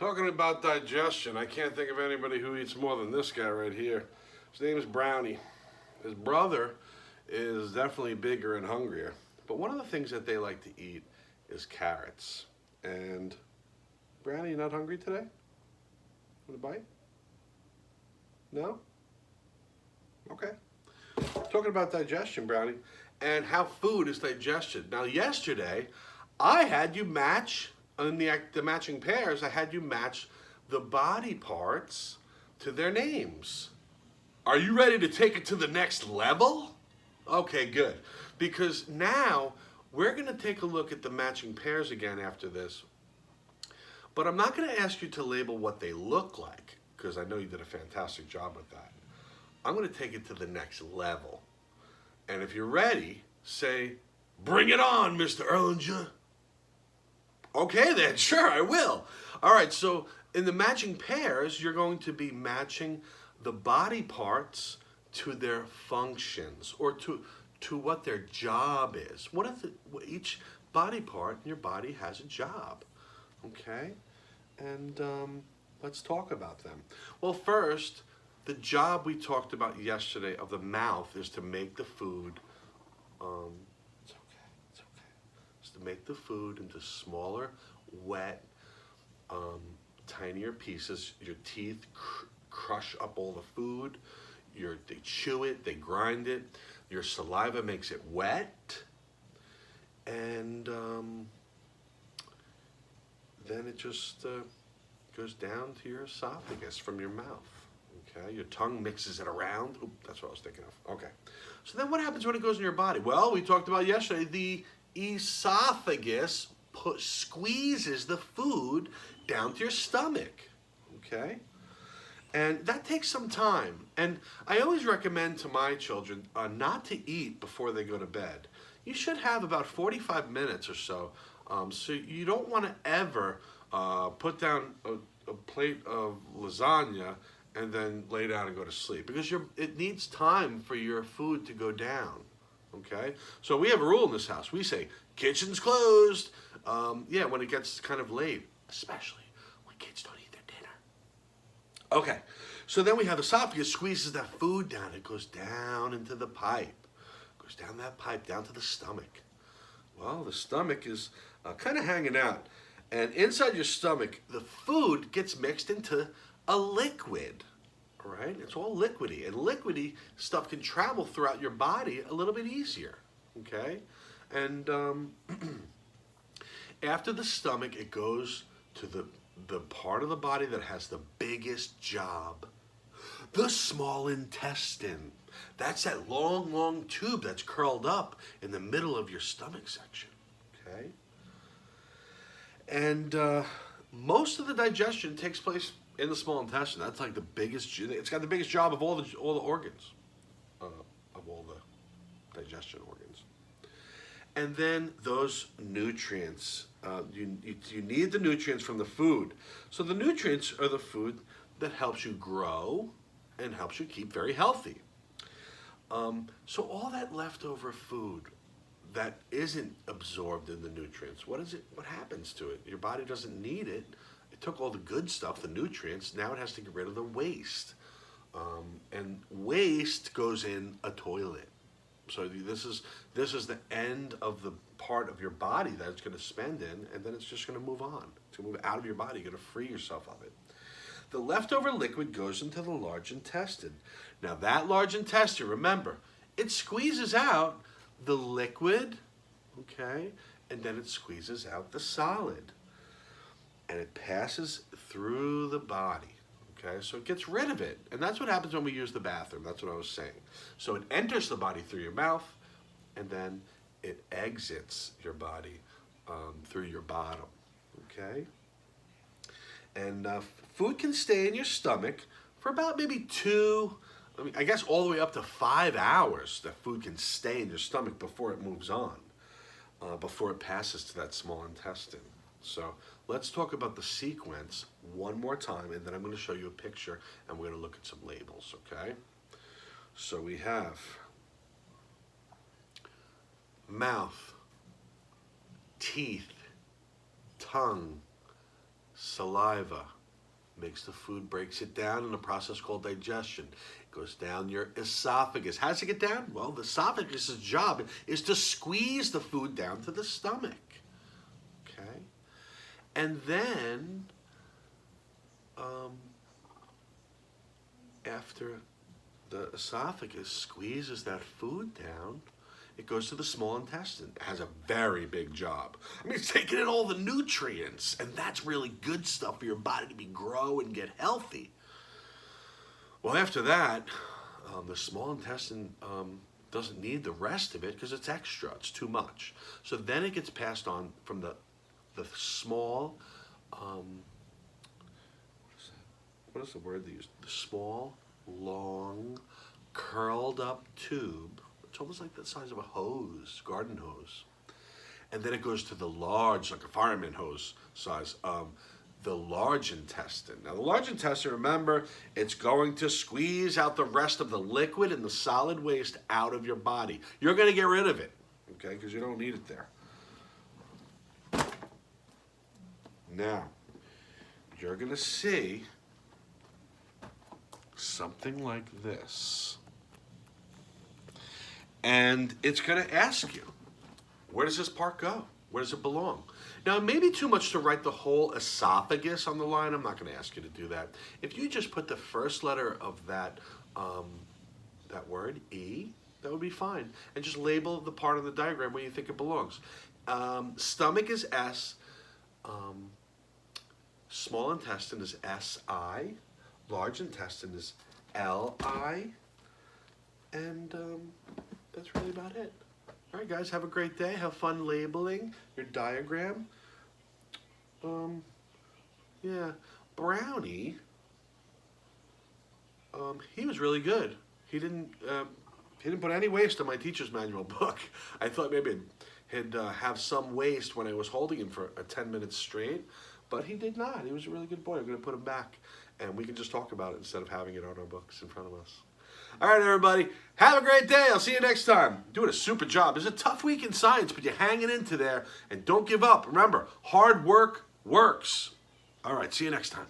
Talking about digestion, I can't think of anybody who eats more than this guy right here. His name is Brownie. His brother is definitely bigger and hungrier. But one of the things that they like to eat is carrots. And Brownie, you not hungry today? Want a bite? No? Okay. Talking about digestion, Brownie, and how food is digested. Now, yesterday, I had you match, in the matching pairs, I had you match the body parts to their names. Are you ready to take it to the next level? Okay, good. Because now, we're going to take a look at the matching pairs again after this. But I'm not going to ask you to label what they look like, because I know you did a fantastic job with that. I'm going to take it to the next level. And if you're ready, say, "Bring it on, Mr. Erlinger." Okay then, sure, I will. All right, so in the matching pairs, you're going to be matching the body parts to their functions, or to what their job is. Each body part in your body has a job, okay? And let's talk about them. Well, first, the job we talked about yesterday of the mouth is to make the food, is to make the food into smaller, wet, tinier pieces. Your teeth crush up all the food. They chew it, they grind it. Your saliva makes it wet. And then it just goes down to your esophagus from your mouth. Okay, your tongue mixes it around. Oop, that's what I was thinking of. Okay, so then what happens when it goes in your body? Well, we talked about yesterday, the esophagus squeezes the food down to your stomach. Okay, and that takes some time. And I always recommend to my children not to eat before they go to bed. You should have about 45 minutes or so. So you don't want to ever put down a plate of lasagna and then lay down and go to sleep, because it needs time for your food to go down, okay? So we have a rule in this house. We say, kitchen's closed, when it gets kind of late, especially when kids don't eat their dinner. Okay, so then we have esophagus squeezes that food down. It goes down into the pipe, goes down that pipe, down to the stomach. Well, the stomach is kind of hanging out. And inside your stomach, the food gets mixed into a liquid, all right? It's all liquidy, and liquidy stuff can travel throughout your body a little bit easier, okay? And after the stomach, it goes to the part of the body that has the biggest job, the small intestine. That's that long, long tube that's curled up in the middle of your stomach section, okay? And most of the digestion takes place in the small intestine. That's like the biggest. It's got the biggest job of all the organs, of all the digestion organs. And then those nutrients. You need the nutrients from the food. So the nutrients are the food that helps you grow and helps you keep very healthy. So all that leftover food that isn't absorbed in the nutrients, what happens to it? Your body doesn't need it. It took all the good stuff, the nutrients, now it has to get rid of the waste. And waste goes in a toilet. So this is the end of the part of your body that it's going to spend in, and then it's just going to move on. It's going to move out of your body. You're going to free yourself of it. The leftover liquid goes into the large intestine. Now that large intestine, remember, it squeezes out the liquid, okay, and then it squeezes out the solid. And it passes through the body, okay? So it gets rid of it. And that's what happens when we use the bathroom. That's what I was saying. So it enters the body through your mouth, and then it exits your body through your bottom, okay? And food can stay in your stomach for about maybe I guess all the way up to 5 hours that food can stay in your stomach before it moves on, before it passes to that small intestine. So let's talk about the sequence one more time, and then I'm going to show you a picture, and we're going to look at some labels, okay? So we have mouth, teeth, tongue, Saliva makes the food, breaks it down in a process called digestion. It goes down your esophagus. How does it get down? Well, the esophagus' job is to squeeze the food down to the stomach. Okay? And then, after the esophagus squeezes that food down, it goes to the small intestine. It has a very big job. I mean, it's taking in all the nutrients, and that's really good stuff for your body to grow and get healthy. Well, after that, the small intestine doesn't need the rest of it because it's extra. It's too much. So then it gets passed on from the small, what is the word they use? The small, long, curled up tube. It's almost like the size of a hose, garden hose. And then it goes to the large, like a fireman hose size, the large intestine. Now the large intestine, remember, it's going to squeeze out the rest of the liquid and the solid waste out of your body. You're going to get rid of it, okay, because you don't need it there. Now, you're going to see something like this. And it's going to ask you, where does this part go? Where does it belong? Now, it may be too much to write the whole esophagus on the line. I'm not going to ask you to do that. If you just put the first letter of that word, E, that would be fine. And just label the part on the diagram where you think it belongs. Stomach is S. Small intestine is SI. Large intestine is LI. And that's really about it. All right, guys, have a great day. Have fun labeling your diagram. Yeah, Brownie, he was really good. He didn't put any waste on my teacher's manual book. I thought maybe he'd have some waste when I was holding him for 10 minutes straight, but he did not. He was a really good boy. I'm going to put him back, and we can just talk about it instead of having it on our books in front of us. All right, everybody, have a great day. I'll see you next time. Doing a super job. It's a tough week in science, but you're hanging into there, and don't give up. Remember, hard work works. All right, see you next time.